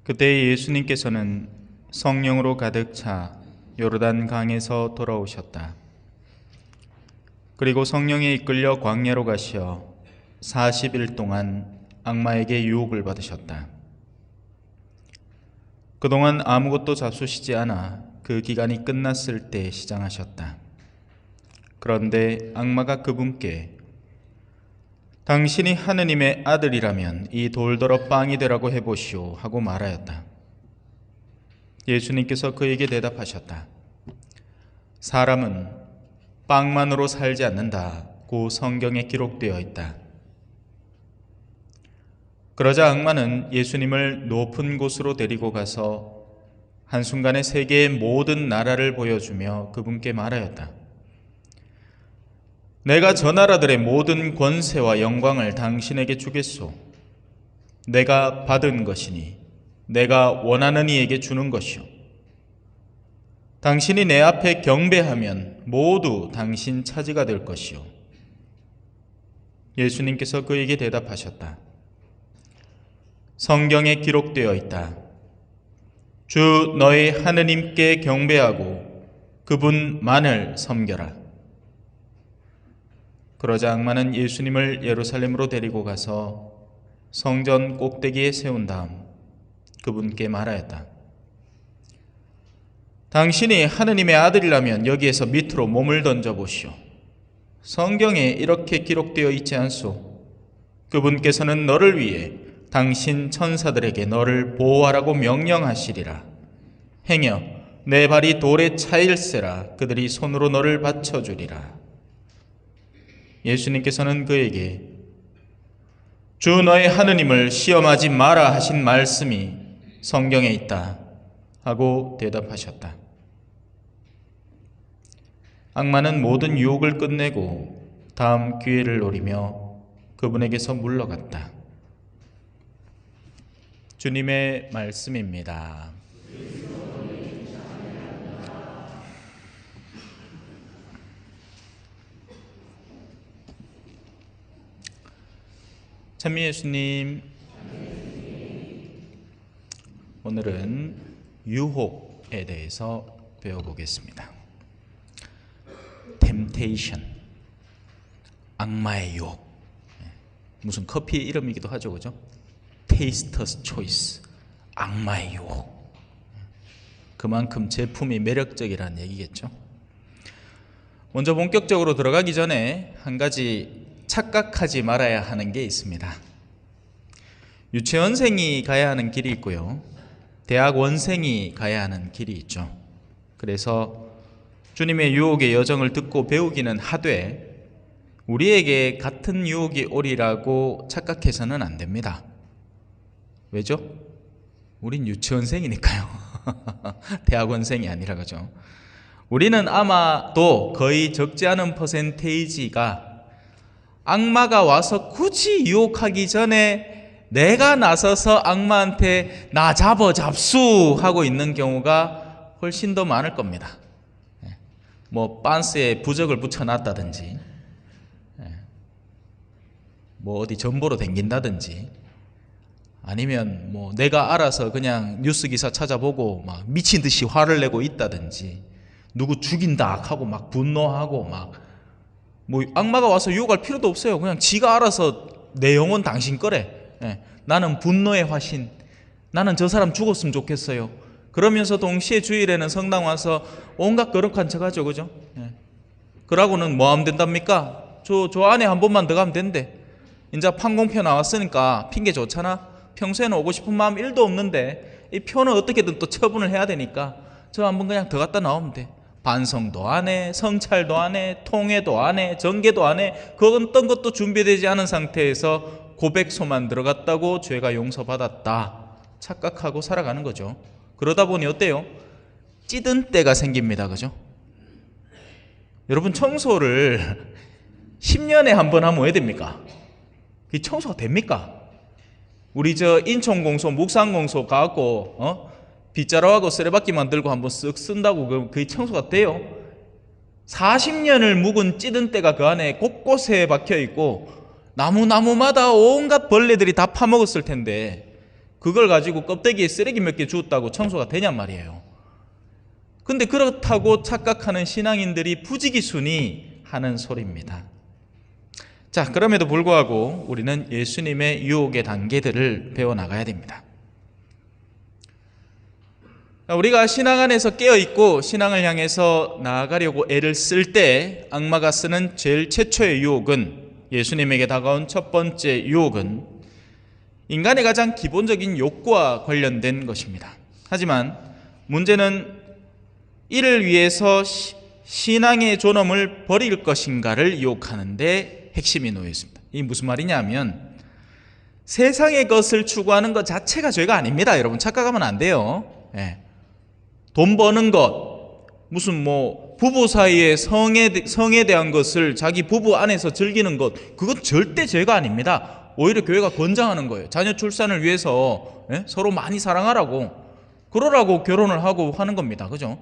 그때 예수님께서는 성령으로 가득 차 요르단 강에서 돌아오셨다. 그리고 성령에 이끌려 광야로 가시어 40일 동안 악마에게 유혹을 받으셨다. 그동안 아무것도 잡수시지 않아 그 기간이 끝났을 때 시장하셨다. 그런데 악마가 그분께 당신이 하느님의 아들이라면 이 돌더러 빵이 되라고 해보시오 하고 말하였다. 예수님께서 그에게 대답하셨다. 사람은 빵만으로 살지 않는다고 성경에 기록되어 있다. 그러자 악마는 예수님을 높은 곳으로 데리고 가서 한순간에 세계의 모든 나라를 보여주며 그분께 말하였다. 내가 저 나라들의 모든 권세와 영광을 당신에게 주겠소. 내가 받은 것이니 내가 원하는 이에게 주는 것이오. 당신이 내 앞에 경배하면 모두 당신 차지가 될 것이오. 예수님께서 그에게 대답하셨다. 성경에 기록되어 있다. 주 너희 하느님께 경배하고 그분만을 섬겨라. 그러자 악마는 예수님을 예루살렘으로 데리고 가서 성전 꼭대기에 세운 다음 그분께 말하였다. 당신이 하느님의 아들이라면 여기에서 밑으로 몸을 던져보시오. 성경에 이렇게 기록되어 있지 않소? 그분께서는 너를 위해 당신 천사들에게 너를 보호하라고 명령하시리라. 행여 내 발이 돌에 차일세라 그들이 손으로 너를 받쳐주리라. 예수님께서는 그에게 주 너의 하느님을 시험하지 마라 하신 말씀이 성경에 있다 하고 대답하셨다. 악마는 모든 유혹을 끝내고 다음 기회를 노리며 그분에게서 물러갔다. 주님의 말씀입니다. 찬미 예수님, 오늘은 유혹에 대해서 배워보겠습니다. temptation, 악마의 유혹. 무슨 커피 이름이기도 하죠, 그죠? taster's choice, 악마의 유혹. 그만큼 제품이 매력적이라는 얘기겠죠. 먼저 본격적으로 들어가기 전에 한 가지 착각하지 말아야 하는 게 있습니다. 유치원생이 가야 하는 길이 있고요, 대학원생이 가야 하는 길이 있죠. 그래서 주님의 유혹의 여정을 듣고 배우기는 하되 우리에게 같은 유혹이 오리라고 착각해서는 안 됩니다. 왜죠? 우린 유치원생이니까요. 대학원생이 아니라 그죠? 우리는 아마도 거의 적지 않은 퍼센테이지가 악마가 와서 굳이 유혹하기 전에 내가 나서서 악마한테 나 잡수 하고 있는 경우가 훨씬 더 많을 겁니다. 뭐 빤스에 부적을 붙여놨다든지, 뭐 어디 전보로 댕긴다든지, 아니면 뭐 내가 알아서 그냥 뉴스 기사 찾아보고 막 미친 듯이 화를 내고 있다든지, 누구 죽인다 하고 막 분노하고 막, 뭐 악마가 와서 유혹할 필요도 없어요. 그냥 지가 알아서 내 영혼 당신 거래. 나는 분노의 화신, 나는 저 사람 죽었으면 좋겠어요. 그러면서 동시에 주일에는 성당 와서 온갖 거룩한 척 하죠, 그죠? 그러고는 뭐 하면 된답니까? 저 안에 한 번만 더 가면 된대. 이제 판공표 나왔으니까 핑계 좋잖아. 평소에는 오고 싶은 마음 1도 없는데 이 표는 어떻게든 또 처분을 해야 되니까 저 한 번 그냥 더 갔다 나오면 돼. 반성도 안 해, 성찰도 안 해, 통회도 안 해, 정계도 안 해. 그건 어떤 것도 준비되지 않은 상태에서 고백소만 들어갔다고 죄가 용서받았다 착각하고 살아가는 거죠. 그러다 보니 어때요? 찌든 때가 생깁니다, 그죠? 여러분, 청소를 10년에 한 번 하면 왜 됩니까? 이 청소가 됩니까? 우리 저 인천공소, 묵산공소 가갖고 빗자루하고 쓰레받기 만들고 한번 쓱 쓴다고 그게 청소가 돼요? 40년을 묵은 찌든 때가 그 안에 곳곳에 박혀있고 나무마다 온갖 벌레들이 다 파먹었을 텐데 그걸 가지고 껍데기에 쓰레기 몇 개 주웠다고 청소가 되냔 말이에요. 근데 그렇다고 착각하는 신앙인들이 부지기순이 하는 소리입니다. 자, 그럼에도 불구하고 우리는 예수님의 유혹의 단계들을 배워나가야 됩니다. 우리가 신앙 안에서 깨어있고 신앙을 향해서 나아가려고 애를 쓸 때 악마가 쓰는 제일 최초의 유혹은, 예수님에게 다가온 첫 번째 유혹은 인간의 가장 기본적인 욕구와 관련된 것입니다. 하지만 문제는 이를 위해서 신앙의 존엄을 버릴 것인가를 유혹하는 데 핵심이 놓여 있습니다. 이게 무슨 말이냐면 세상의 것을 추구하는 것 자체가 죄가 아닙니다. 여러분 착각하면 안 돼요. 돈 버는 것, 무슨 부부 사이의 성에 대한 것을 자기 부부 안에서 즐기는 것, 그건 절대 죄가 아닙니다. 오히려 교회가 권장하는 거예요. 자녀 출산을 위해서 서로 많이 사랑하라고, 그러라고 결혼을 하고 하는 겁니다. 그죠?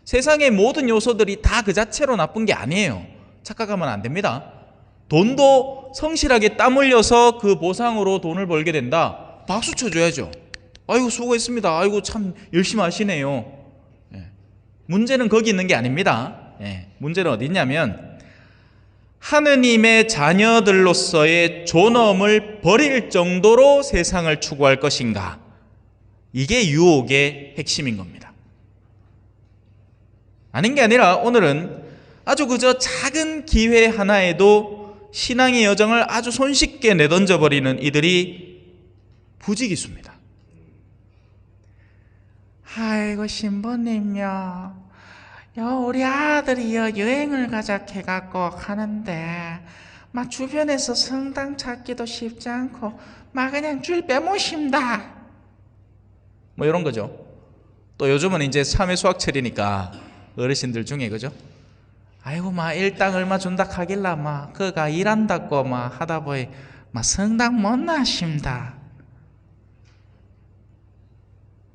세상의 모든 요소들이 다 그 자체로 나쁜 게 아니에요. 착각하면 안 됩니다. 돈도 성실하게 땀 흘려서 그 보상으로 돈을 벌게 된다. 박수 쳐줘야죠. 아이고 수고했습니다. 아이고 참 열심히 하시네요. 문제는 거기 있는 게 아닙니다. 문제는 어디 있냐면 하느님의 자녀들로서의 존엄을 버릴 정도로 세상을 추구할 것인가. 이게 유혹의 핵심인 겁니다. 아닌 게 아니라 오늘은 아주 그저 작은 기회 하나에도 신앙의 여정을 아주 손쉽게 내던져버리는 이들이 부지기수입니다. 아이고 신부님요, 우리 아들이 여행을 가자 해갖고 하는데 막 주변에서 성당 찾기도 쉽지 않고 막 그냥 줄 빼모십니다. 이런 거죠. 또 요즘은 이제 3회 수학철이니까 어르신들 중에 그죠? 아이고 막 일당 얼마 준다 하길라 막 그가 일한다고 막 하다 보니 막 성당 못 나십니다.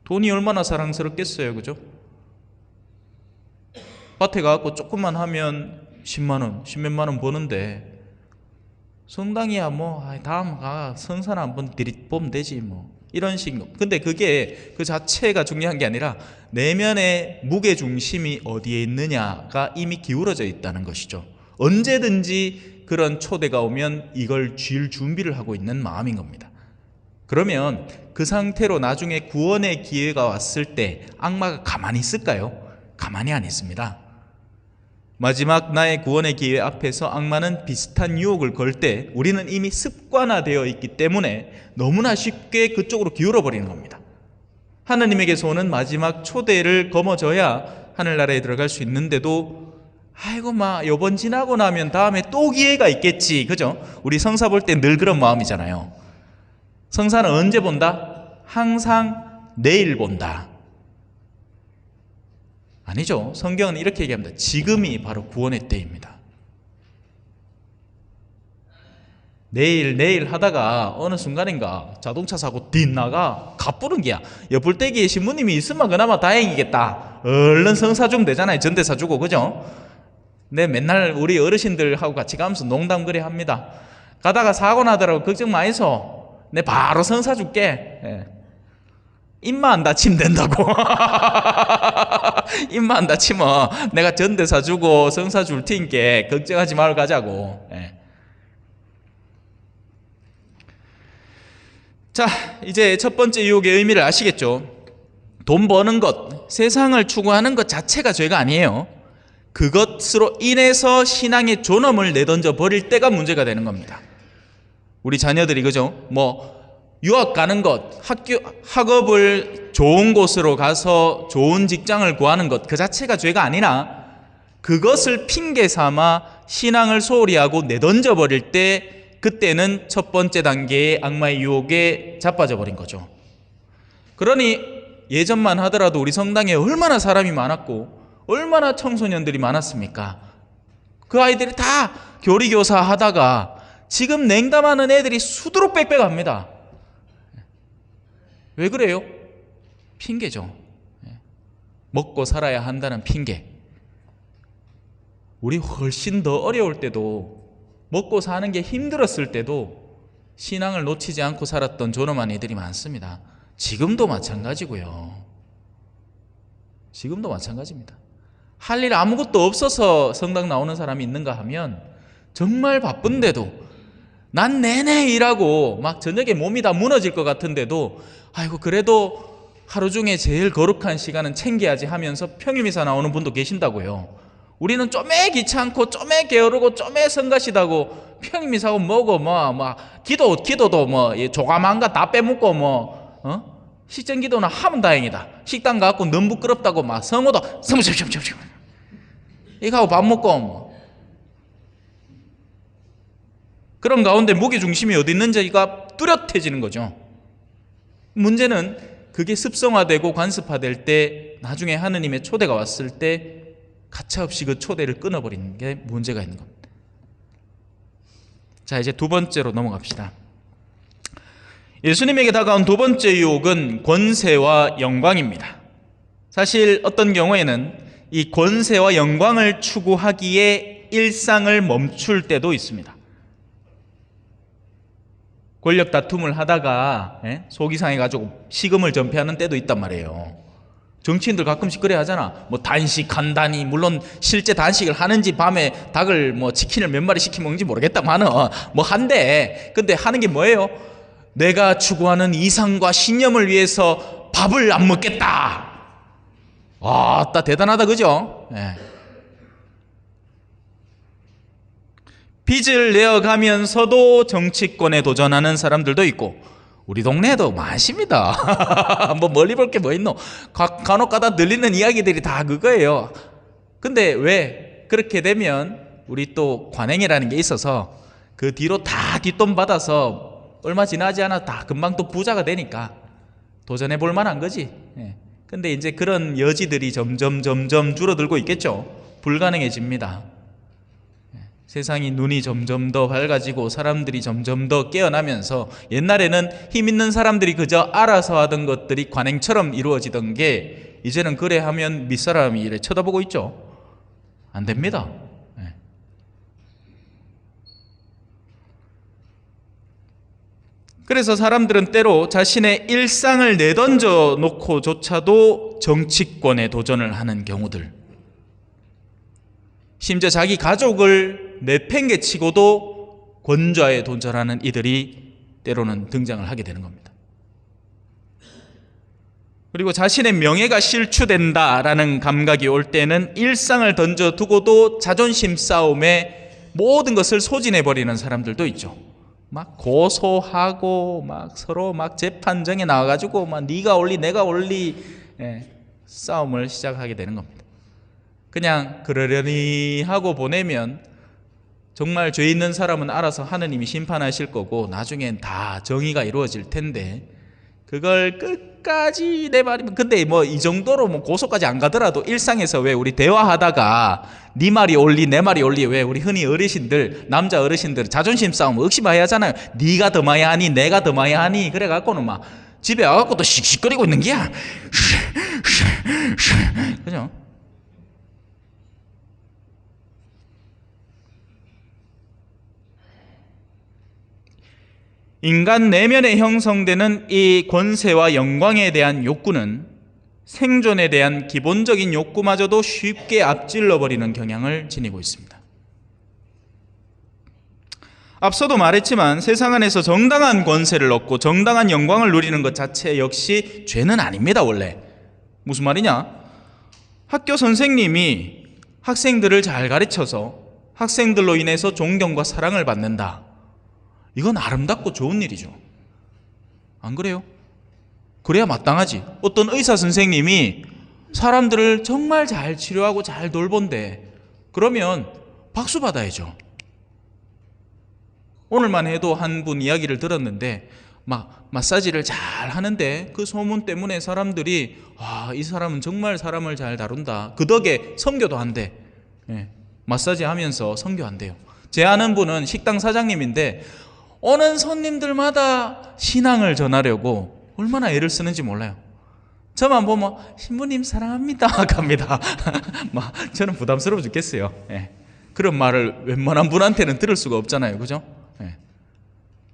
돈이 얼마나 사랑스럽겠어요, 그죠? 밭에 가갖고 조금만 하면 10만 원, 10몇만 원 버는데 성당이야 다음 가 성산 한번 들이보면 되지 이런 식으로. 근데 그게 그 자체가 중요한 게 아니라 내면의 무게 중심이 어디에 있느냐가 이미 기울어져 있다는 것이죠. 언제든지 그런 초대가 오면 이걸 쥘 준비를 하고 있는 마음인 겁니다. 그러면 그 상태로 나중에 구원의 기회가 왔을 때 악마가 가만히 있을까요? 가만히 안 있습니다. 마지막 나의 구원의 기회 앞에서 악마는 비슷한 유혹을 걸 때 우리는 이미 습관화되어 있기 때문에 너무나 쉽게 그쪽으로 기울어 버리는 겁니다. 하나님에게서 오는 마지막 초대를 거머져야 하늘나라에 들어갈 수 있는데도 아이고 요번 지나고 나면 다음에 또 기회가 있겠지, 그죠? 우리 성사 볼 때 늘 그런 마음이잖아요. 성사는 언제 본다? 항상 내일 본다. 아니죠. 성경은 이렇게 얘기합니다. 지금이 바로 구원의 때입니다. 내일 하다가 어느 순간인가 자동차 사고 뒷나가 가쁘는 게야. 옆불대기에 신부님이 있으면 그나마 다행이겠다. 얼른 성사 주면 되잖아요. 전대사 주고, 그죠? 네, 맨날 우리 어르신들하고 같이 가면서 농담 그래 합니다. 가다가 사고 나더라고. 걱정 마이소. 내 바로 성사 줄게. 입만 안 다치면 된다고. 입만 안 다치면 내가 전대사 주고 성사 줄 테니까 걱정하지 말고 가자고. 자, 이제 첫 번째 유혹의 의미를 아시겠죠? 돈 버는 것, 세상을 추구하는 것 자체가 죄가 아니에요. 그것으로 인해서 신앙의 존엄을 내던져 버릴 때가 문제가 되는 겁니다. 우리 자녀들이 그죠? 유학 가는 것, 학업을 좋은 곳으로 가서 좋은 직장을 구하는 것, 그 자체가 죄가 아니라 그것을 핑계 삼아 신앙을 소홀히 하고 내던져 버릴 때 그때는 첫 번째 단계의 악마의 유혹에 자빠져 버린 거죠. 그러니 예전만 하더라도 우리 성당에 얼마나 사람이 많았고 얼마나 청소년들이 많았습니까? 그 아이들이 다 교리교사 하다가 지금 냉담하는 애들이 수두룩 빽빽합니다. 왜 그래요? 핑계죠. 먹고 살아야 한다는 핑계. 우리 훨씬 더 어려울 때도, 먹고 사는 게 힘들었을 때도 신앙을 놓치지 않고 살았던 존엄한 이들이 많습니다. 지금도 마찬가지고요. 지금도 마찬가지입니다. 할 일 아무것도 없어서 성당 나오는 사람이 있는가 하면 정말 바쁜데도 난 내내 일하고 막 저녁에 몸이 다 무너질 것 같은데도 아이고 그래도 하루 중에 제일 거룩한 시간은 챙겨야지 하면서 평일미사 나오는 분도 계신다고요. 우리는 쪼매 귀찮고 쪼매 게으르고 쪼매 성가시다고 평일미사고 뭐고 기도도 조가만 거 다 빼먹고 식전기도는 하면 다행이다. 식당 가갖고 너무 부끄럽다고 성호도 이거 하고 밥 먹고 그런 가운데 무게중심이 어디 있는지가 뚜렷해지는 거죠. 문제는 그게 습성화되고 관습화될 때 나중에 하느님의 초대가 왔을 때 가차없이 그 초대를 끊어버리는 게 문제가 있는 겁니다. 자, 이제 두 번째로 넘어갑시다. 예수님에게 다가온 두 번째 유혹은 권세와 영광입니다. 사실 어떤 경우에는 이 권세와 영광을 추구하기에 일상을 멈출 때도 있습니다. 권력 다툼을 하다가 속이 상해가지고 식음을 전폐하는 때도 있단 말이에요. 정치인들 가끔씩 그래 하잖아. 단식한다니, 물론 실제 단식을 하는지 밤에 닭을 치킨을 몇 마리 시켜 먹는지 모르겠다마는 한데, 근데 하는 게 뭐예요? 내가 추구하는 이상과 신념을 위해서 밥을 안 먹겠다. 아따 대단하다, 그죠? 빚을 내어가면서도 정치권에 도전하는 사람들도 있고 우리 동네에도 많습니다. 멀리 볼 게 뭐 있노? 간혹 가다 들리는 이야기들이 다 그거예요. 근데 왜 그렇게 되면 우리 또 관행이라는 게 있어서 그 뒤로 다 뒷돈 받아서 얼마 지나지 않아 다 금방 또 부자가 되니까 도전해 볼 만한 거지. 근데 이제 그런 여지들이 점점 줄어들고 있겠죠. 불가능해집니다. 세상이 눈이 점점 더 밝아지고 사람들이 점점 더 깨어나면서 옛날에는 힘 있는 사람들이 그저 알아서 하던 것들이 관행처럼 이루어지던 게 이제는 그래 하면 밑사람이 이래 쳐다보고 있죠. 안 됩니다. 그래서 사람들은 때로 자신의 일상을 내던져 놓고조차도 정치권에 도전을 하는 경우들, 심지어 자기 가족을 내팽개치고도 권좌에 도전하는 이들이 때로는 등장을 하게 되는 겁니다. 그리고 자신의 명예가 실추된다라는 감각이 올 때는 일상을 던져두고도 자존심 싸움에 모든 것을 소진해버리는 사람들도 있죠. 막 고소하고 막 서로 막 재판정에 나와가지고 막 네가 올리 내가 올리 싸움을 시작하게 되는 겁니다. 그냥 그러려니 하고 보내면 정말 죄 있는 사람은 알아서 하느님이 심판하실 거고 나중엔 다 정의가 이루어질 텐데 그걸 끝까지 내 말이면 근데 이 정도로 고소까지 안 가더라도 일상에서 왜 우리 대화하다가 네 말이 옳리 내 말이 옳리 왜 우리 흔히 어르신들 남자 어르신들 자존심 싸움 억시 많이 하잖아요. 네가 더 많이 하니 내가 더 많이 하니 그래 갖고는 막 집에 와갖고 또 씩씩거리고 있는 게야. 그죠? 인간 내면에 형성되는 이 권세와 영광에 대한 욕구는 생존에 대한 기본적인 욕구마저도 쉽게 앞질러버리는 경향을 지니고 있습니다. 앞서도 말했지만 세상 안에서 정당한 권세를 얻고 정당한 영광을 누리는 것 자체 역시 죄는 아닙니다. 원래 무슨 말이냐? 학교 선생님이 학생들을 잘 가르쳐서 학생들로 인해서 존경과 사랑을 받는다. 이건 아름답고 좋은 일이죠. 안 그래요? 그래야 마땅하지. 어떤 의사 선생님이 사람들을 정말 잘 치료하고 잘 돌본대. 그러면 박수 받아야죠. 오늘만 해도 한 분 이야기를 들었는데 막 마사지를 잘 하는데 그 소문 때문에 사람들이 이 사람은 정말 사람을 잘 다룬다. 그 덕에 선교도 한대. 마사지 하면서 선교한대요. 제 아는 분은 식당 사장님인데 오는 손님들마다 신앙을 전하려고 얼마나 애를 쓰는지 몰라요. 저만 보면 신부님 사랑합니다 갑니다. 저는 부담스러워 죽겠어요. 그런 말을 웬만한 분한테는 들을 수가 없잖아요. 그죠?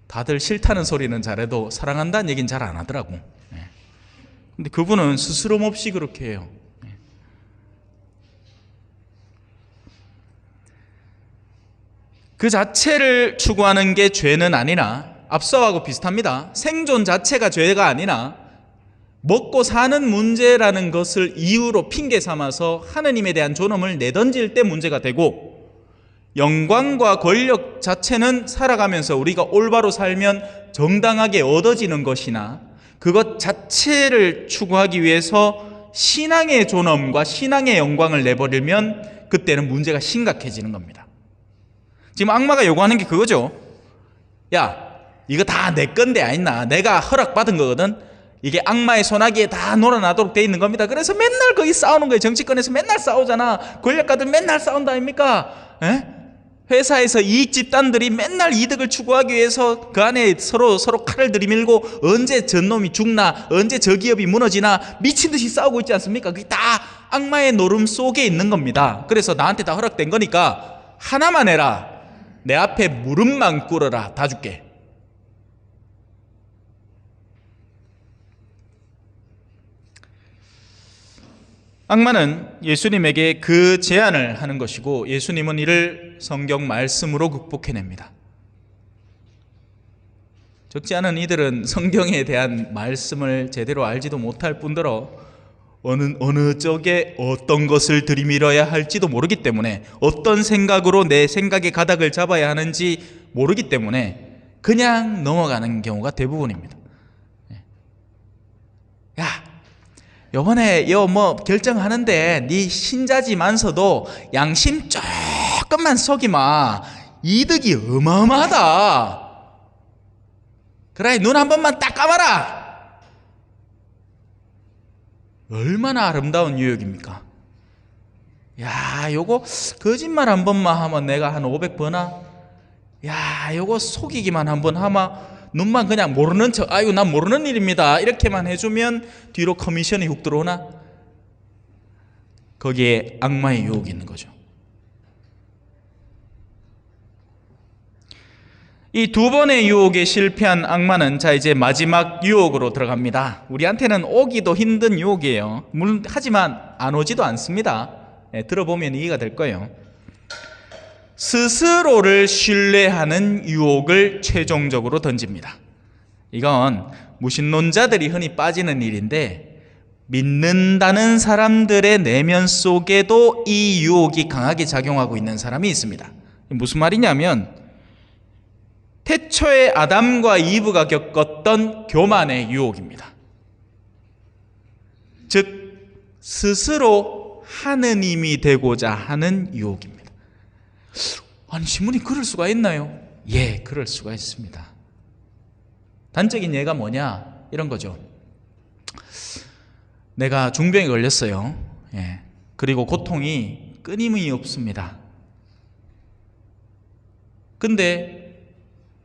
다들 싫다는 소리는 잘해도 사랑한다는 얘기는 잘 안 하더라고. 근데 그분은 스스럼 없이 그렇게 해요. 그 자체를 추구하는 게 죄는 아니나, 앞서하고 비슷합니다. 생존 자체가 죄가 아니나 먹고 사는 문제라는 것을 이유로 핑계 삼아서 하느님에 대한 존엄을 내던질 때 문제가 되고, 영광과 권력 자체는 살아가면서 우리가 올바로 살면 정당하게 얻어지는 것이나 그것 자체를 추구하기 위해서 신앙의 존엄과 신앙의 영광을 내버리면 그때는 문제가 심각해지는 겁니다. 지금 악마가 요구하는 게 그거죠. 야, 이거 다 내 건데 아니나, 내가 허락받은 거거든. 이게 악마의 손아귀에 다 놀아나도록 돼 있는 겁니다. 그래서 맨날 거기 싸우는 거예요. 정치권에서 맨날 싸우잖아. 권력가들 맨날 싸운다 아닙니까? 회사에서 이익 집단들이 맨날 이득을 추구하기 위해서 그 안에 서로 칼을 들이밀고 언제 저놈이 죽나, 언제 저 기업이 무너지나 미친 듯이 싸우고 있지 않습니까? 그게 다 악마의 노름 속에 있는 겁니다. 그래서 나한테 다 허락된 거니까 하나만 해라. 내 앞에 무릎만 꿇어라. 다 줄게. 악마는 예수님에게 그 제안을 하는 것이고, 예수님은 이를 성경 말씀으로 극복해냅니다. 적지 않은 이들은 성경에 대한 말씀을 제대로 알지도 못할 뿐더러 어느 쪽에 어떤 것을 들이밀어야 할지도 모르기 때문에, 어떤 생각으로 내 생각의 가닥을 잡아야 하는지 모르기 때문에 그냥 넘어가는 경우가 대부분입니다. 야, 요번에 결정하는데 네 신자지만서도 양심 조금만 속이마. 이득이 어마어마하다. 그래, 눈 한 번만 딱 감아라. 얼마나 아름다운 유혹입니까? 야, 요거 거짓말 한 번만 하면 내가 한 500번아? 야, 요거 속이기만 한 번 하마? 눈만 그냥 모르는 척, 아이고 난 모르는 일입니다, 이렇게만 해주면 뒤로 커미션이 훅 들어오나? 거기에 악마의 유혹이 있는 거죠. 이 두 번의 유혹에 실패한 악마는 자 이제 마지막 유혹으로 들어갑니다. 우리한테는 오기도 힘든 유혹이에요. 물론 하지만 안 오지도 않습니다. 들어보면 이해가 될 거예요. 스스로를 신뢰하는 유혹을 최종적으로 던집니다. 이건 무신론자들이 흔히 빠지는 일인데, 믿는다는 사람들의 내면 속에도 이 유혹이 강하게 작용하고 있는 사람이 있습니다. 무슨 말이냐면, 태초에 아담과 이브가 겪었던 교만의 유혹입니다. 즉 스스로 하느님이 되고자 하는 유혹입니다. 아니, 신부님 그럴 수가 있나요? 예, 그럴 수가 있습니다. 단적인 예가 뭐냐? 이런 거죠. 내가 중병에 걸렸어요. 예. 그리고 고통이 끊임이 없습니다. 근데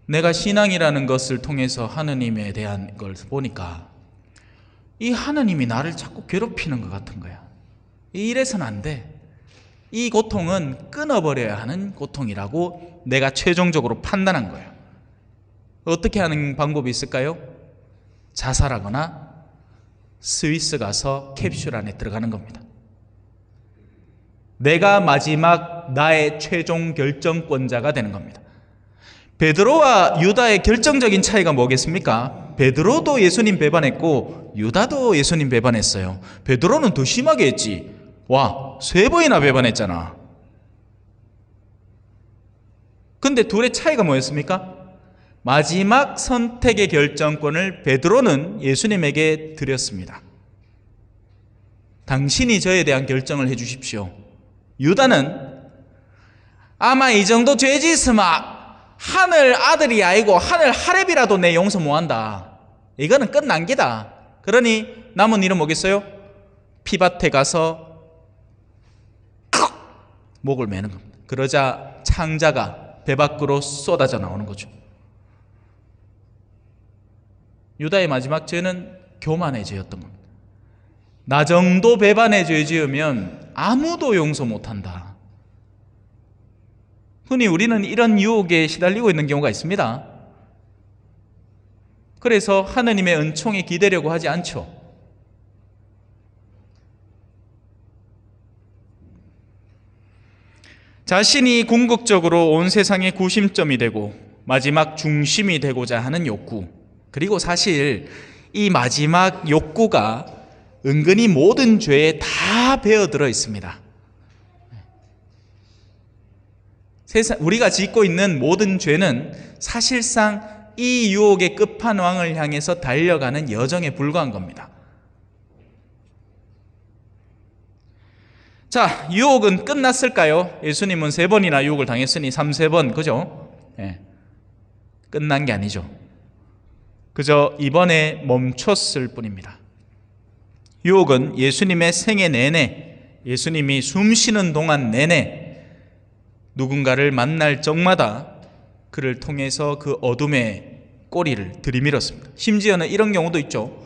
내가 신앙이라는 것을 통해서 하느님에 대한 걸 보니까 이 하느님이 나를 자꾸 괴롭히는 것 같은 거야. 이래서는 안 돼. 이 고통은 끊어버려야 하는 고통이라고 내가 최종적으로 판단한 거예요. 어떻게 하는 방법이 있을까요? 자살하거나 스위스 가서 캡슐 안에 들어가는 겁니다. 내가 마지막 나의 최종 결정권자가 되는 겁니다. 베드로와 유다의 결정적인 차이가 뭐겠습니까? 베드로도 예수님 배반했고 유다도 예수님 배반했어요. 베드로는 더 심하게 했지. 와, 3번이나 배반했잖아. 근데 둘의 차이가 뭐였습니까? 마지막 선택의 결정권을 베드로는 예수님에게 드렸습니다. 당신이 저에 대한 결정을 해주십시오. 유다는 아마 이 정도 죄지 있으면 하늘 아들이 아니고 하늘 하렙이라도 내 용서 못한다. 이거는 끝난 게다. 그러니 남은 일은 뭐겠어요? 피밭에 가서 목을 매는 겁니다. 그러자 창자가 배 밖으로 쏟아져 나오는 거죠. 유다의 마지막 죄는 교만의 죄였던 겁니다. 나 정도 배반의 죄 지으면 아무도 용서 못한다. 흔히 우리는 이런 유혹에 시달리고 있는 경우가 있습니다. 그래서 하느님의 은총에 기대려고 하지 않죠. 자신이 궁극적으로 온 세상의 구심점이 되고 마지막 중심이 되고자 하는 욕구, 그리고 사실 이 마지막 욕구가 은근히 모든 죄에 다 배어들어 있습니다. 우리가 짓고 있는 모든 죄는 사실상 이 유혹의 끝판왕을 향해서 달려가는 여정에 불과한 겁니다. 자, 유혹은 끝났을까요? 예수님은 3번이나 유혹을 당했으니 3번, 그죠? 예. 끝난 게 아니죠. 그저 이번에 멈췄을 뿐입니다. 유혹은 예수님의 생애 내내, 예수님이 숨 쉬는 동안 내내 누군가를 만날 적마다 그를 통해서 그 어둠의 꼬리를 들이밀었습니다. 심지어는 이런 경우도 있죠.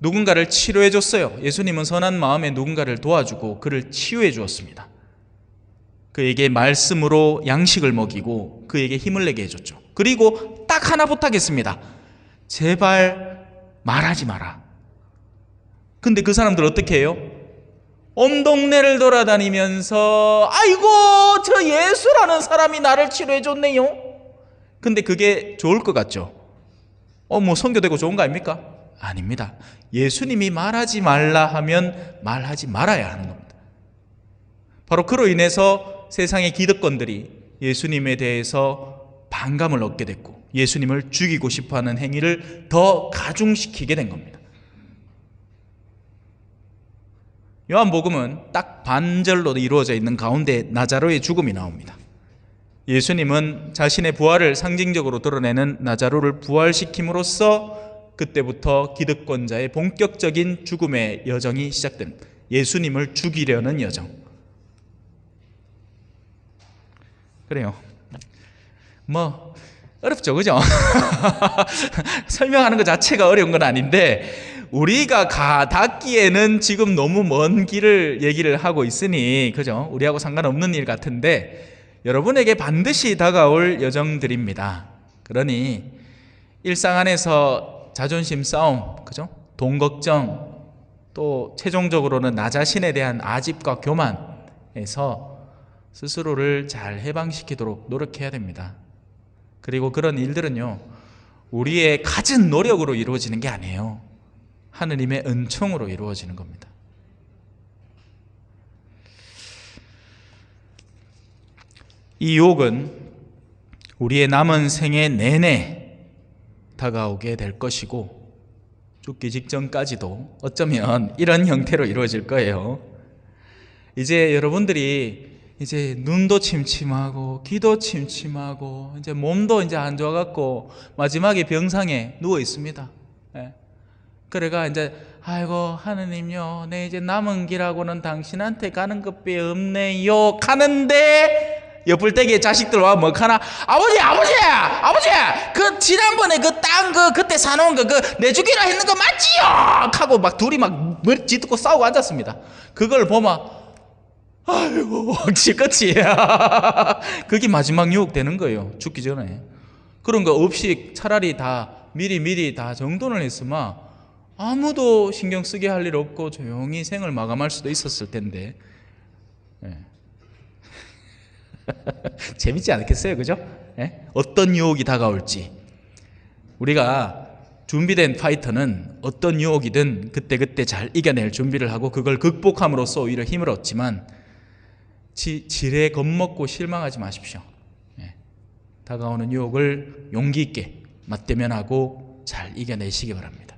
누군가를 치료해 줬어요. 예수님은 선한 마음에 누군가를 도와주고 그를 치유해 주었습니다. 그에게 말씀으로 양식을 먹이고 그에게 힘을 내게 해줬죠. 그리고 딱 하나 부탁했습니다. 제발 말하지 마라. 근데 그 사람들 어떻게 해요? 온 동네를 돌아다니면서 아이고 저 예수라는 사람이 나를 치료해 줬네요. 근데 그게 좋을 것 같죠? 뭐 선교되고 좋은 거 아닙니까? 아닙니다. 예수님이 말하지 말라 하면 말하지 말아야 하는 겁니다. 바로 그로 인해서 세상의 기득권들이 예수님에 대해서 반감을 얻게 됐고 예수님을 죽이고 싶어하는 행위를 더 가중시키게 된 겁니다. 요한복음은 딱 반절로 이루어져 있는 가운데 나자로의 죽음이 나옵니다. 예수님은 자신의 부활을 상징적으로 드러내는 나자로를 부활시킴으로써 그때부터 기득권자의 본격적인 죽음의 여정이 시작됩니다. 예수님을 죽이려는 여정. 그래요. 뭐 어렵죠, 그죠? 설명하는 것 자체가 어려운 건 아닌데 우리가 닿기에는 지금 너무 먼 길을 얘기를 하고 있으니, 그죠? 우리하고 상관없는 일 같은데 여러분에게 반드시 다가올 여정들입니다. 그러니 일상 안에서 자존심 싸움, 그죠? 돈 걱정, 또 최종적으로는 나 자신에 대한 아집과 교만에서 스스로를 잘 해방시키도록 노력해야 됩니다. 그리고 그런 일들은요, 우리의 갖은 노력으로 이루어지는 게 아니에요. 하느님의 은총으로 이루어지는 겁니다. 이 유혹은 우리의 남은 생애 내내 다가오게 될 것이고 죽기 직전까지도 어쩌면 이런 형태로 이루어질 거예요. 이제 여러분들이 이제 눈도 침침하고 귀도 침침하고 이제 몸도 이제 안 좋아갖고 마지막에 병상에 누워 있습니다. 예. 그래가 이제 아이고 하느님요, 내 이제 남은 길하고는 당신한테 가는 것밖에 없네요 하는데 옆불대기에 자식들 와 뭐 하나, 아버지 그 지난번에 그 땅 그때 사놓은 거 그 내주기로 했는 거 맞지요? 하고 막 둘이 막 머리 쥐뜯고 싸우고 앉았습니다. 그걸 보면 아이고 억지끝이야. 그게 마지막 유혹 되는 거예요. 죽기 전에. 그런 거 없이 차라리 다 미리 다 정돈을 했으면 아무도 신경 쓰게 할 일 없고 조용히 생을 마감할 수도 있었을 텐데. 네. 재밌지 않겠어요, 그죠? 네? 어떤 유혹이 다가올지 우리가 준비된 파이터는 어떤 유혹이든 그때 잘 이겨낼 준비를 하고 그걸 극복함으로써 오히려 힘을 얻지만 지레 겁먹고 실망하지 마십시오. 네. 다가오는 유혹을 용기 있게 맞대면하고 잘 이겨내시기 바랍니다.